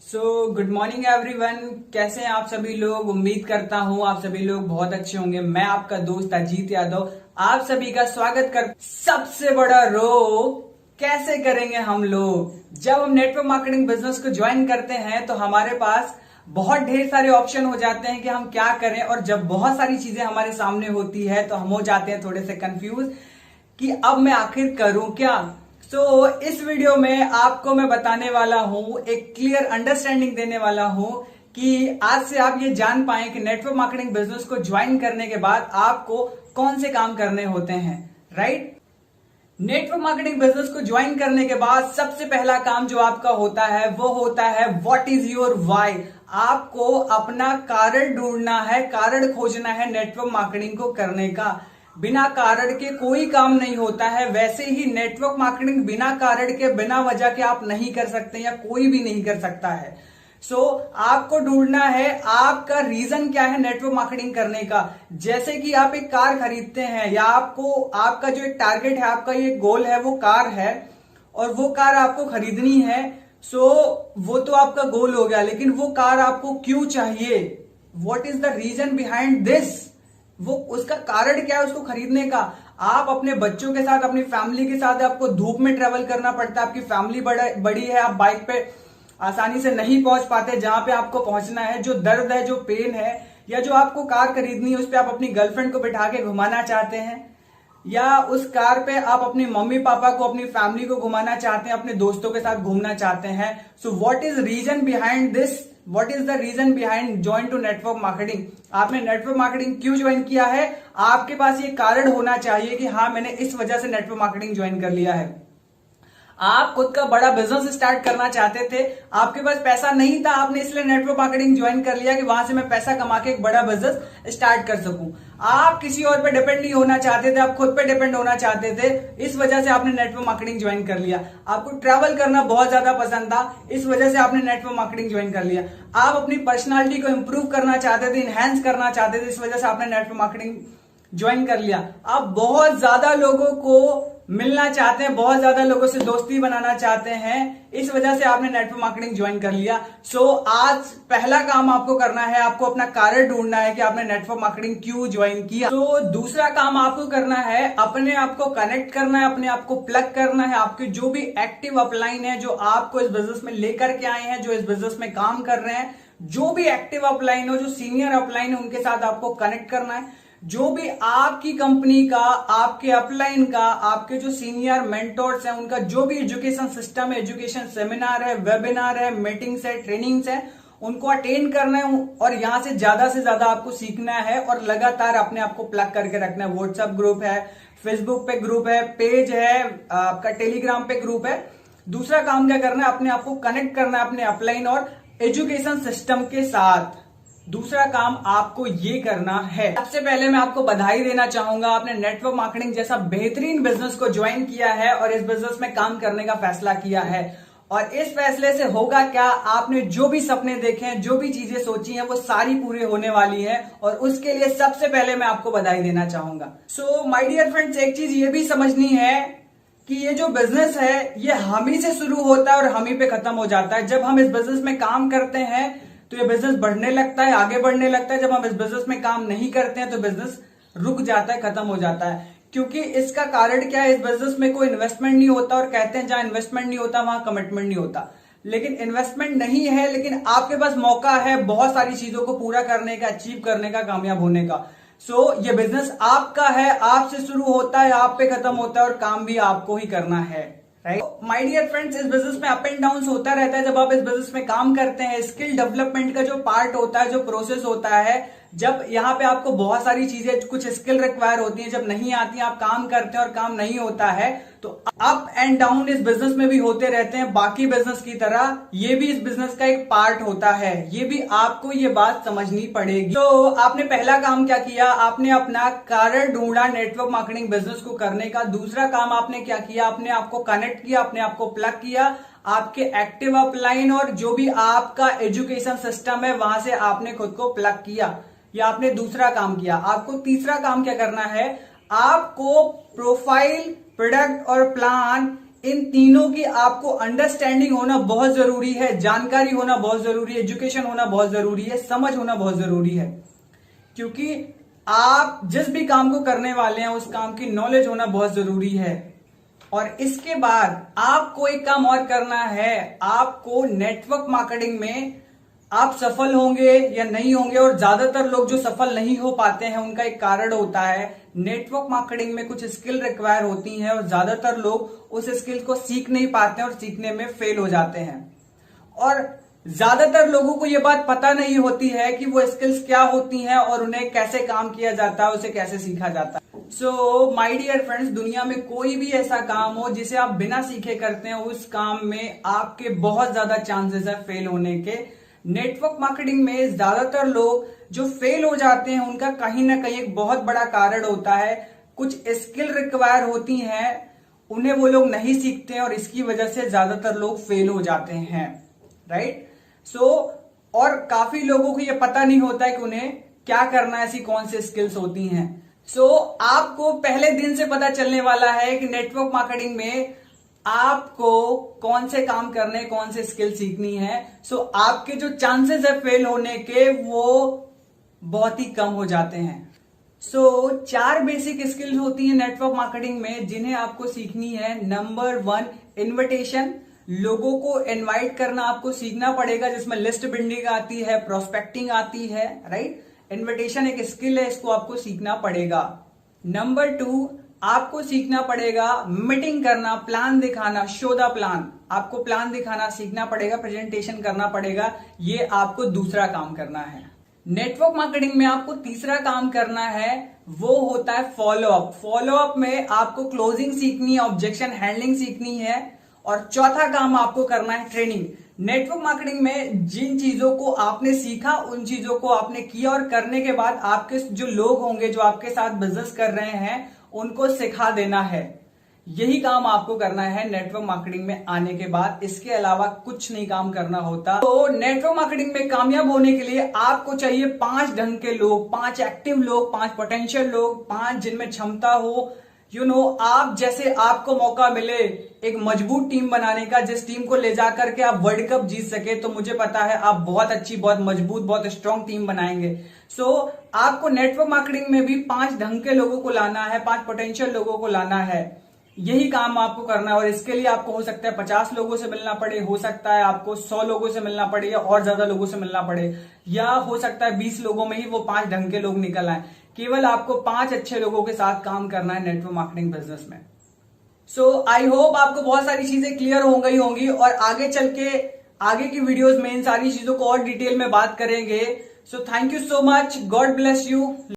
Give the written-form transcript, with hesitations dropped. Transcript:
Good morning everyone. कैसे हैं आप सभी लोग? उम्मीद करता हूं आप सभी लोग बहुत अच्छे होंगे। मैं आपका दोस्त अजीत यादव आप सभी का स्वागत कर। सबसे बड़ा रोग कैसे करेंगे हम लोग? जब हम नेटवर्क मार्केटिंग बिजनेस को ज्वाइन करते हैं तो हमारे पास बहुत ढेर सारे ऑप्शन हो जाते हैं कि हम क्या करें, और जब बहुत सारी चीजें हमारे सामने होती है तो हम हो जाते हैं थोड़े से कंफ्यूज कि अब मैं आखिर करूं क्या। इस वीडियो में आपको मैं बताने वाला हूं, एक क्लियर अंडरस्टैंडिंग देने वाला हूं कि आज से आप ये जान पाए कि नेटवर्क मार्केटिंग बिजनेस को ज्वाइन करने के बाद आपको कौन से काम करने होते हैं। राइट? नेटवर्क मार्केटिंग बिजनेस को ज्वाइन करने के बाद सबसे पहला काम जो आपका होता है वो होता है व्हाट इज योर व्हाई। आपको अपना कारण ढूंढना है, कारण खोजना है नेटवर्क मार्केटिंग को करने का। बिना कारण के कोई काम नहीं होता है। वैसे ही नेटवर्क मार्केटिंग बिना कारण के, बिना वजह के आप नहीं कर सकते या कोई भी नहीं कर सकता है। आपको ढूंढना है आपका रीजन क्या है नेटवर्क मार्केटिंग करने का। जैसे कि आप एक कार खरीदते हैं या आपका जो एक टारगेट है, आपका ये गोल है, वो कार है और वो कार आपको खरीदनी है। वो तो आपका गोल हो गया, लेकिन वो कार आपको क्यों चाहिए? What is the reason behind this? वो उसका कारण क्या है उसको खरीदने का? आप अपने बच्चों के साथ, अपनी फैमिली के साथ आपको धूप में ट्रेवल करना पड़ता है, आपकी फैमिली बड़ी है, आप बाइक पे आसानी से नहीं पहुंच पाते जहां पे आपको पहुंचना है। जो दर्द है, जो पेन है, या जो आपको कार खरीदनी है उस पर आप अपनी गर्लफ्रेंड को बिठा के घुमाना चाहते हैं, या उस कार पे आप अपने मम्मी पापा को, अपनी फैमिली को घुमाना चाहते हैं, अपने दोस्तों के साथ घूमना चाहते हैं। So what is reason behind this? What is the reason behind join to network marketing? आपने नेटवर्क मार्केटिंग क्यों ज्वाइन किया है? आपके पास ये कारण होना चाहिए कि हाँ, मैंने इस वजह से नेटवर्क मार्केटिंग ज्वाइन कर लिया है। आप खुद का बड़ा बिजनेस स्टार्ट करना चाहते थे, आपके पास पैसा नहीं था, आपने इसलिए नेटवर्क मार्केटिंग ज्वाइन कर लिया कि वहां से मैं पैसा कमा के एक बड़ा बिजनेस स्टार्ट कर सकूं। आप किसी और पे डिपेंड नहीं होना चाहते थे, आप खुद पे डिपेंड होना चाहते थे, इस वजह से आपने नेटवर्क मार्केटिंग ज्वाइन कर लिया। आपको ट्रैवल करना बहुत ज्यादा पसंद था, इस वजह से आपने नेटवर्क मार्केटिंग ज्वाइन कर लिया। आप अपनी पर्सनालिटी को इंप्रूव करना चाहते थे, इनहैंस करना चाहते थे, इस वजह से आपने नेटवर्क मार्केटिंग ज्वाइन कर लिया। आप बहुत ज्यादा लोगों को मिलना चाहते हैं, बहुत ज्यादा लोगों से दोस्ती बनाना चाहते हैं, इस वजह से आपने नेटवर्क मार्केटिंग ज्वाइन कर लिया। आज पहला काम आपको करना है, आपको अपना कारण ढूंढना है कि आपने नेटवर्क मार्केटिंग क्यों ज्वाइन किया। दूसरा काम आपको करना है, अपने आप को कनेक्ट करना है, अपने आप को प्लग करना है। आपके जो भी एक्टिव अपलाइन है, जो आपको इस बिजनेस में लेकर के आए हैं, जो इस बिजनेस में काम कर रहे हैं, जो भी एक्टिव अपलाइन हो, जो सीनियर अपलाइन है, उनके साथ आपको कनेक्ट करना है। जो भी आपकी कंपनी का, आपके अपलाइन का, आपके जो सीनियर मेंटोर्स हैं, उनका जो भी एजुकेशन सिस्टम है, एजुकेशन सेमिनार है, वेबिनार है, मीटिंग्स है, ट्रेनिंग्स है, उनको अटेंड करना है और यहां से ज्यादा आपको सीखना है और लगातार अपने आप को प्लग करके रखना है। व्हाट्सएप ग्रुप है, फेसबुक पे ग्रुप है, पेज है, आपका टेलीग्राम पे ग्रुप है। दूसरा काम क्या करना है? अपने आप को कनेक्ट करना है अपने अपलाइन और एजुकेशन सिस्टम के साथ। दूसरा काम आपको ये करना है, सबसे पहले मैं आपको बधाई देना चाहूंगा, आपने नेटवर्क मार्केटिंग जैसा बेहतरीन बिजनेस को ज्वाइन किया है और इस बिजनेस में काम करने का फैसला किया है। और इस फैसले से होगा क्या? आपने जो भी सपने देखे हैं, जो भी चीजें सोची हैं, वो सारी पूरी होने वाली है और उसके लिए सबसे पहले मैं आपको बधाई देना चाहूंगा। माय डियर फ्रेंड्स, एक चीज ये भी समझनी है कि ये जो बिजनेस है ये हम ही से शुरू होता है और हम ही पे खत्म हो जाता है। जब हम इस बिजनेस में काम करते हैं तो ये बिजनेस बढ़ने लगता है, आगे बढ़ने लगता है। जब हम इस बिजनेस में काम नहीं करते हैं तो बिजनेस रुक जाता है, खत्म हो जाता है। क्योंकि इसका कारण क्या है? इस बिजनेस में कोई इन्वेस्टमेंट नहीं होता और कहते हैं जहां इन्वेस्टमेंट नहीं होता वहां कमिटमेंट नहीं होता। लेकिन इन्वेस्टमेंट नहीं है, लेकिन आपके पास मौका है बहुत सारी चीजों को पूरा करने का, अचीव करने का, कामयाब होने का। ये बिजनेस आपका है, आपसे शुरू होता है, आप पे खत्म होता है और काम भी आपको ही करना है। माय डियर फ्रेंड्स, इस बिजनेस में अप एंड डाउन होता रहता है। जब आप इस बिजनेस में काम करते हैं, स्किल डेवलपमेंट का जो पार्ट होता है, जो प्रोसेस होता है, जब यहाँ पे आपको बहुत सारी चीजें, कुछ स्किल रिक्वायर होती है, जब नहीं आती हैं, आप काम करते हैं और काम नहीं होता है, तो अप एंड डाउन इस बिजनेस में भी होते रहते हैं। बाकी बिजनेस की तरह ये भी इस बिजनेस का एक पार्ट होता है। ये भी आपको ये बात समझनी पड़ेगी। आपने पहला काम क्या किया? आपने अपना कारण ढूंढा नेटवर्क मार्केटिंग बिजनेस को करने का। दूसरा काम आपने क्या किया? अपने आप को कनेक्ट किया, अपने आप को प्लग किया, आपके एक्टिव अपलाइन और जो भी आपका एजुकेशन सिस्टम है वहां से आपने खुद को प्लग किया। या आपने दूसरा काम किया। आपको तीसरा काम क्या करना है? आपको प्रोफाइल, प्रोडक्ट और प्लान इन तीनों की आपको अंडरस्टैंडिंग होना बहुत जरूरी है, जानकारी होना बहुत जरूरी है, एजुकेशन होना बहुत जरूरी है, समझ होना बहुत जरूरी है। क्योंकि आप जिस भी काम को करने वाले हैं उस काम की नॉलेज होना बहुत जरूरी है। और इसके बाद आपको एक काम और करना है, आपको नेटवर्क मार्केटिंग में आप सफल होंगे या नहीं होंगे, और ज्यादातर लोग जो सफल नहीं हो पाते हैं उनका एक कारण होता है, नेटवर्क मार्केटिंग में कुछ स्किल रिक्वायर होती हैं और ज्यादातर लोग उस स्किल को सीख नहीं पाते हैं और सीखने में फेल हो जाते हैं। और ज्यादातर लोगों को यह बात पता नहीं होती है कि वो स्किल्स क्या होती हैं और उन्हें कैसे काम किया जाता है, उसे कैसे सीखा जाता है। सो माय डियर फ्रेंड्स, दुनिया में कोई भी ऐसा काम हो जिसे आप बिना सीखे करते हैं, उस काम में आपके बहुत ज्यादा चांसेस है फेल होने के। नेटवर्क मार्केटिंग में ज्यादातर लोग जो फेल हो जाते हैं उनका कहीं ना कहीं एक बहुत बड़ा कारण होता है, कुछ स्किल रिक्वायर होती हैं, उन्हें वो लोग नहीं सीखते हैं और इसकी वजह से ज्यादातर लोग फेल हो जाते हैं, राइट। और काफी लोगों को ये पता नहीं होता है कि उन्हें क्या करना है, ऐसी कौन सी स्किल्स होती हैं। आपको पहले दिन से पता चलने वाला है कि नेटवर्क मार्केटिंग में आपको कौन से काम करने, कौन से स्किल सीखनी है। आपके जो चांसेस है फेल होने के वो बहुत ही कम हो जाते हैं। 4 बेसिक स्किल्स होती हैं नेटवर्क मार्केटिंग में जिन्हें आपको सीखनी है। Number 1, invitation. लोगों को इनवाइट करना आपको सीखना पड़ेगा, जिसमें लिस्ट बिल्डिंग आती है, प्रोस्पेक्टिंग आती है, राइट। इन्विटेशन एक स्किल है, इसको आपको सीखना पड़ेगा। नंबर 2, आपको सीखना पड़ेगा मीटिंग करना, प्लान दिखाना, शो द प्लान। आपको प्लान दिखाना सीखना पड़ेगा, प्रेजेंटेशन करना पड़ेगा, ये आपको दूसरा काम करना है। नेटवर्क मार्केटिंग में आपको तीसरा काम करना है, वो होता है फॉलोअप। फॉलोअप में आपको क्लोजिंग सीखनी है, ऑब्जेक्शन हैंडलिंग सीखनी है, और चौथा काम आपको करना है ट्रेनिंग। नेटवर्क मार्केटिंग में जिन चीजों को आपने सीखा उन चीजों को आपने किया, और करने के बाद आपके जो लोग होंगे जो आपके साथ बिजनेस कर रहे हैं उनको सिखा देना है। यही काम आपको करना है नेटवर्क मार्केटिंग में आने के बाद, इसके अलावा कुछ नहीं काम करना होता। तो नेटवर्क मार्केटिंग में कामयाब होने के लिए आपको चाहिए 5 ढंग के लोग, 5 एक्टिव लोग, 5 पोटेंशियल लोग, 5 जिनमें क्षमता हो। आप जैसे आपको मौका मिले एक मजबूत टीम बनाने का, जिस टीम को ले जाकर के आप वर्ल्ड कप जीत सके, तो मुझे पता है आप बहुत अच्छी, बहुत मजबूत, बहुत स्ट्रांग टीम बनाएंगे। आपको नेटवर्क मार्केटिंग में भी 5 ढंग के लोगों को लाना है, 5 पोटेंशियल लोगों को लाना है। यही काम आपको करना है, और इसके लिए आपको हो सकता है 50 लोगों से मिलना पड़े, हो सकता है आपको 100 लोगों से मिलना पड़े, या और ज्यादा लोगों से मिलना पड़े, या हो सकता है 20 लोगों में ही वो 5 ढंग के लोग निकल आए। केवल आपको 5 अच्छे लोगों के साथ काम करना है नेटवर्क मार्केटिंग बिजनेस में। आई होप आपको बहुत सारी चीजें क्लियर हो गई होंगी, और आगे चल के आगे की वीडियोस में इन सारी चीजों को और डिटेल में बात करेंगे। Thank you so much, God bless you.